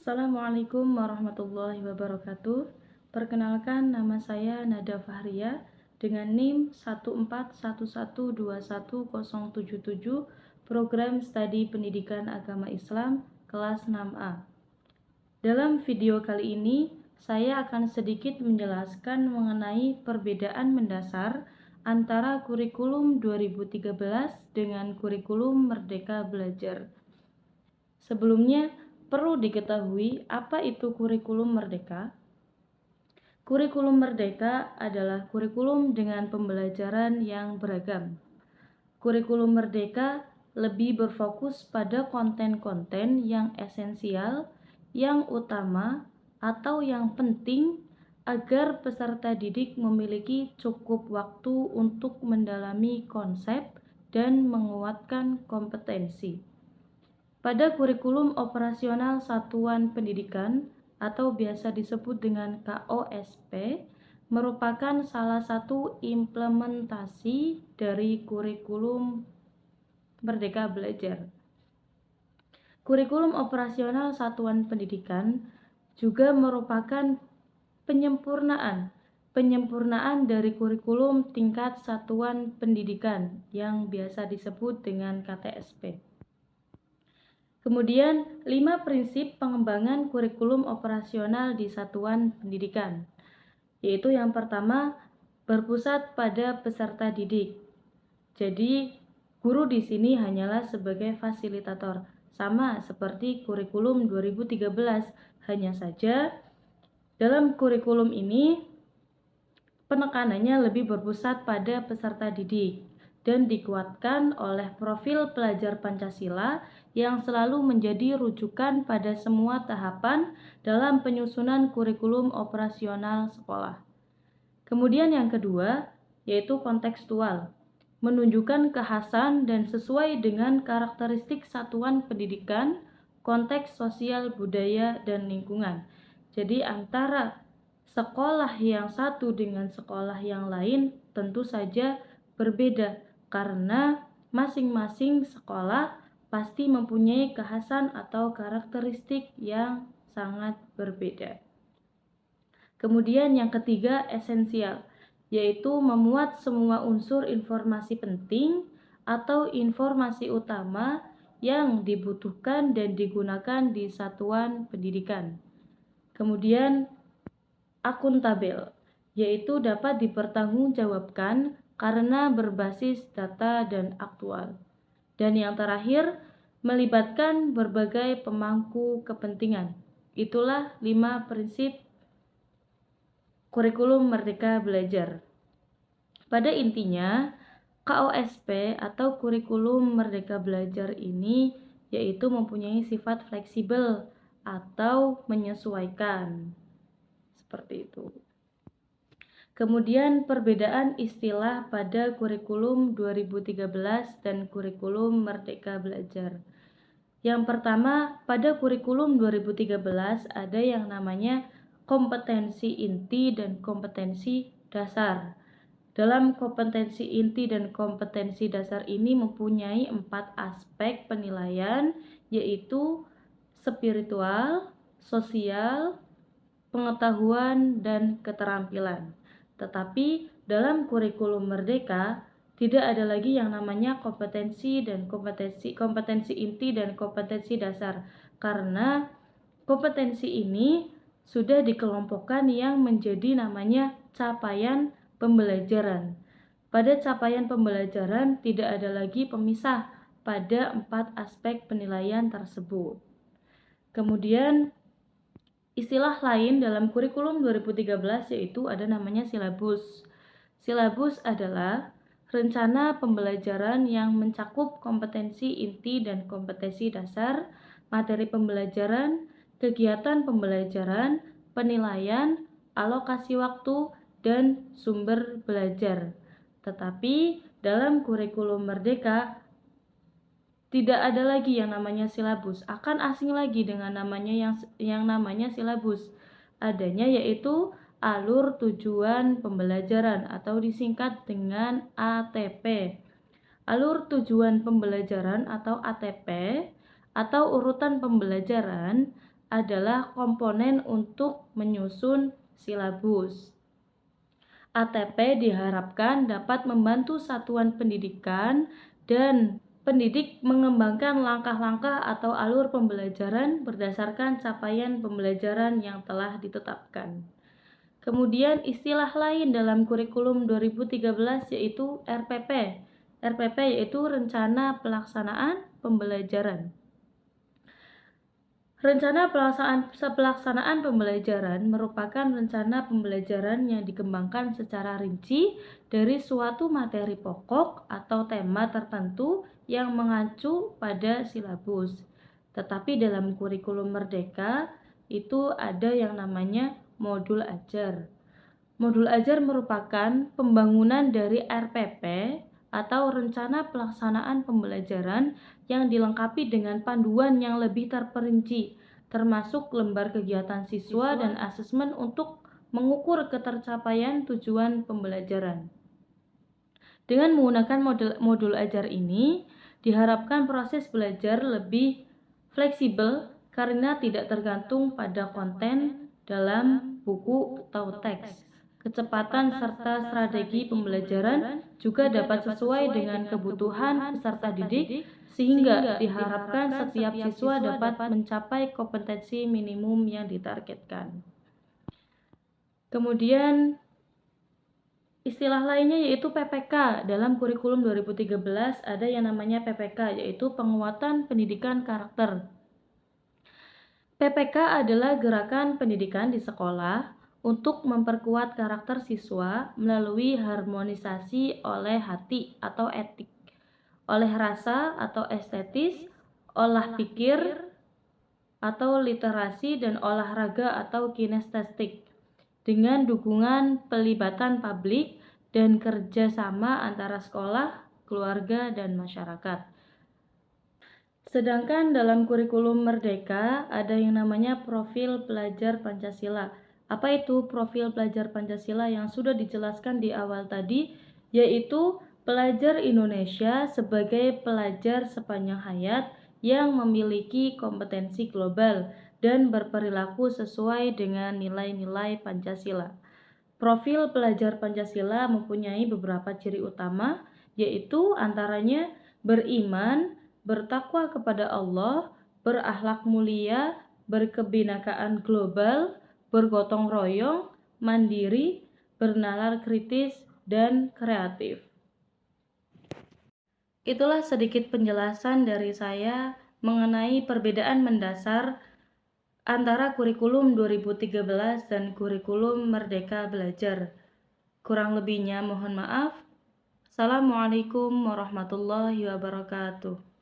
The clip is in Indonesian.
Assalamualaikum warahmatullahi wabarakatuh. Perkenalkan, nama saya Nada Fahria dengan NIM 141121077, Program Studi Pendidikan Agama Islam kelas 6A. Dalam video kali ini, saya akan sedikit menjelaskan mengenai perbedaan mendasar antara kurikulum 2013 dengan kurikulum Merdeka Belajar. Sebelumnya, perlu diketahui apa itu kurikulum merdeka. Kurikulum merdeka adalah kurikulum dengan pembelajaran yang beragam. Kurikulum merdeka lebih berfokus pada konten-konten yang esensial, yang utama, atau yang penting agar peserta didik memiliki cukup waktu untuk mendalami konsep dan menguatkan kompetensi. Pada kurikulum operasional satuan pendidikan atau biasa disebut dengan KOSP merupakan salah satu implementasi dari kurikulum Merdeka Belajar. Kurikulum operasional satuan pendidikan juga merupakan penyempurnaan dari kurikulum tingkat satuan pendidikan yang biasa disebut dengan KTSP. Kemudian, 5 prinsip pengembangan kurikulum operasional di satuan pendidikan, yaitu yang pertama, berpusat pada peserta didik. Jadi, guru di sini hanyalah sebagai fasilitator, sama seperti kurikulum 2013, hanya saja dalam kurikulum ini penekanannya lebih berpusat pada peserta didik dan dikuatkan oleh profil pelajar Pancasila yang selalu menjadi rujukan pada semua tahapan dalam penyusunan kurikulum operasional sekolah. Kemudian yang kedua, yaitu kontekstual, menunjukkan kekhasan dan sesuai dengan karakteristik satuan pendidikan, konteks sosial, budaya, dan lingkungan. Jadi antara sekolah yang satu dengan sekolah yang lain tentu saja berbeda karena masing-masing sekolah pasti mempunyai kekhasan atau karakteristik yang sangat berbeda. Kemudian yang ketiga, esensial, yaitu memuat semua unsur informasi penting atau informasi utama yang dibutuhkan dan digunakan di satuan pendidikan. Kemudian akuntabel, yaitu dapat dipertanggungjawabkan karena berbasis data dan aktual. Dan yang terakhir, melibatkan berbagai pemangku kepentingan. Itulah 5 prinsip kurikulum Merdeka Belajar. Pada intinya, KOSP atau kurikulum Merdeka Belajar ini yaitu mempunyai sifat fleksibel atau menyesuaikan. Seperti itu. Kemudian perbedaan istilah pada kurikulum 2013 dan kurikulum Merdeka Belajar. Yang pertama, pada kurikulum 2013 ada yang namanya kompetensi inti dan kompetensi dasar. Dalam kompetensi inti dan kompetensi dasar ini mempunyai 4 aspek penilaian, yaitu spiritual, sosial, pengetahuan, dan keterampilan. Tetapi dalam kurikulum Merdeka tidak ada lagi yang namanya kompetensi inti dan kompetensi dasar, karena kompetensi ini sudah dikelompokkan yang menjadi namanya capaian pembelajaran. Pada capaian pembelajaran tidak ada lagi pemisah pada 4 aspek penilaian tersebut. Kemudian istilah lain dalam kurikulum 2013 yaitu ada namanya silabus. Silabus adalah rencana pembelajaran yang mencakup kompetensi inti dan kompetensi dasar, materi pembelajaran, kegiatan pembelajaran, penilaian, alokasi waktu, dan sumber belajar. Tetapi dalam kurikulum Merdeka tidak ada lagi yang namanya silabus, akan asing lagi dengan yang namanya silabus. Adanya yaitu alur tujuan pembelajaran atau disingkat dengan ATP. Alur tujuan pembelajaran atau ATP atau urutan pembelajaran adalah komponen untuk menyusun silabus. ATP diharapkan dapat membantu satuan pendidikan dan pendidik mengembangkan langkah-langkah atau alur pembelajaran berdasarkan capaian pembelajaran yang telah ditetapkan. Kemudian istilah lain dalam kurikulum 2013 yaitu RPP. RPP yaitu Rencana Pelaksanaan Pembelajaran. Rencana pelaksanaan pembelajaran merupakan rencana pembelajaran yang dikembangkan secara rinci dari suatu materi pokok atau tema tertentu yang mengacu pada silabus. Tetapi dalam kurikulum Merdeka itu ada yang namanya modul ajar. Modul ajar merupakan pembangunan dari RPP atau Rencana Pelaksanaan Pembelajaran yang dilengkapi dengan panduan yang lebih terperinci, termasuk lembar kegiatan siswa dan asesmen untuk mengukur ketercapaian tujuan pembelajaran. Dengan menggunakan modul ajar ini, diharapkan proses belajar lebih fleksibel karena tidak tergantung pada konten dalam buku atau teks. Kecepatan serta strategi pembelajaran juga dapat sesuai dengan kebutuhan peserta didik, sehingga diharapkan setiap siswa dapat mencapai kompetensi minimum yang ditargetkan. Kemudian istilah lainnya yaitu PPK. Dalam kurikulum 2013 ada yang namanya PPK, yaitu penguatan pendidikan karakter. PPK adalah gerakan pendidikan di sekolah untuk memperkuat karakter siswa melalui harmonisasi oleh hati atau etik, oleh rasa atau estetis, olah pikir atau literasi, dan olahraga atau kinestetik, dengan dukungan pelibatan publik dan kerjasama antara sekolah, keluarga, dan masyarakat. Sedangkan dalam kurikulum Merdeka ada yang namanya profil pelajar Pancasila. Apa itu profil pelajar Pancasila? Yang sudah dijelaskan di awal tadi, yaitu pelajar Indonesia sebagai pelajar sepanjang hayat yang memiliki kompetensi global dan berperilaku sesuai dengan nilai-nilai Pancasila. Profil pelajar Pancasila mempunyai beberapa ciri utama, yaitu antaranya beriman, bertakwa kepada Allah, berakhlak mulia, berkebinekaan global, bergotong royong, mandiri, bernalar kritis, dan kreatif. Itulah sedikit penjelasan dari saya mengenai perbedaan mendasar antara kurikulum 2013 dan kurikulum Merdeka Belajar. Kurang lebihnya mohon maaf. Assalamualaikum warahmatullahi wabarakatuh.